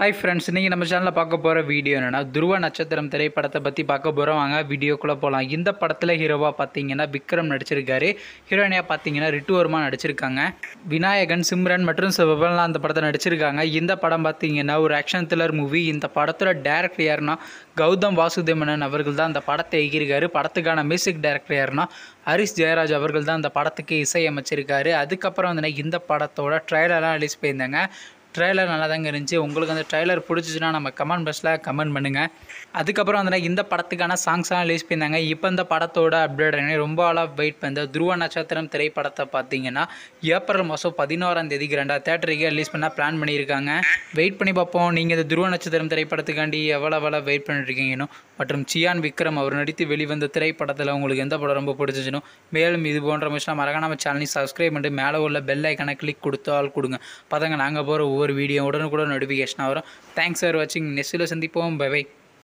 Hi friends, இன்றைக்கி நம்ம சேனலில் பார்க்க போகிற வீடியோ என்னென்னா துருவ நட்சத்திரம் திரைப்படத்தை பற்றி பார்க்க போகிறோம். வாங்க வீடியோக்குள்ளே போகலாம். இந்த படத்தில் ஹீரோவாக பார்த்தீங்கன்னா விக்ரம் நடிச்சிருக்காரு. ஹீரோயினியாக பார்த்தீங்கன்னா ரிட்டு வர்மா நடிச்சிருக்காங்க. விநாயகன், சிம்ரன் மற்றும் சிவபெல்லாம் அந்த படத்தை நடிச்சிருக்காங்க. இந்த படம் பார்த்தீங்கன்னா ஒரு ஆக்ஷன் த்ரில்லர் மூவி. இந்த படத்தோட டேரக்டர் யாருன்னா கௌதம் வாசுதேவன் அவர்கள் தான் அந்த படத்தை இயக்கியிருக்காரு. படத்துக்கான மியூசிக் டைரக்டர் யாருன்னா ஹரிஷ் ஜெயராஜ் அவர்கள் தான் அந்த படத்துக்கு இசையமைச்சிருக்காரு. அதுக்கப்புறம் வந்து இந்த படத்தோட ட்ரைலர்லாம் ரிலீஸ் பண்ணியிருந்தாங்க. ட்ரெய்லர் நல்லா தாங்க இருந்துச்சு. உங்களுக்கு அந்த ட்ரெய்லர் பிடிச்சிச்சுன்னா நம்ம கமெண்ட் பாக்ஸில் கமெண்ட் பண்ணுங்கள். அதுக்கப்புறம் வந்து இந்த படத்துக்கான சாங்ஸ்லாம் ரிலீஸ் பண்ணியிருந்தாங்க. இப்போ இந்த படத்தோட அப்டேட் ரொம்ப ஆளாக வெயிட் பண்ண துருவ நட்சத்திரம் திரைப்படத்தை பார்த்தீங்கன்னா ஏப்ரல் மாதம் 11ஆம் தேதிக்கு 2 தேட்டருக்கு ரிலீஸ் பண்ண பிளான் பண்ணியிருக்காங்க. வெயிட் பண்ணி பார்ப்போம். நீங்கள் இந்த துருவ நட்சத்திரம் திரைப்படத்துக்காண்டி எவ்வளோ வெயிட் பண்ணிட்டுருக்கீங்கன்னு மற்றும் சியான் விக்ரம் அவர் நடித்து வெளிவந்த திரைப்படத்தில் உங்களுக்கு எந்த படம் ரொம்ப பிடிச்சிச்சுன்னு மேலும் இது போன்ற விஷயம் மறக்காம நம்ம சேனலை சப்ஸ்கிரைப் பண்ணிட்டு மேலே உள்ள பெல் ஐக்கானை கிளிக் கொடுங்க. பார்த்தங்க நாங்கள் போகிற ஒவ்வொரு வீடியோ உடனுக்குடன் நோட்டிஃபிகேஷனாக வரும். தேங்க்ஸ் ஃபார் வாட்சிங். நெக்ஸ்ட்டில் சந்திப்போம். Bye by.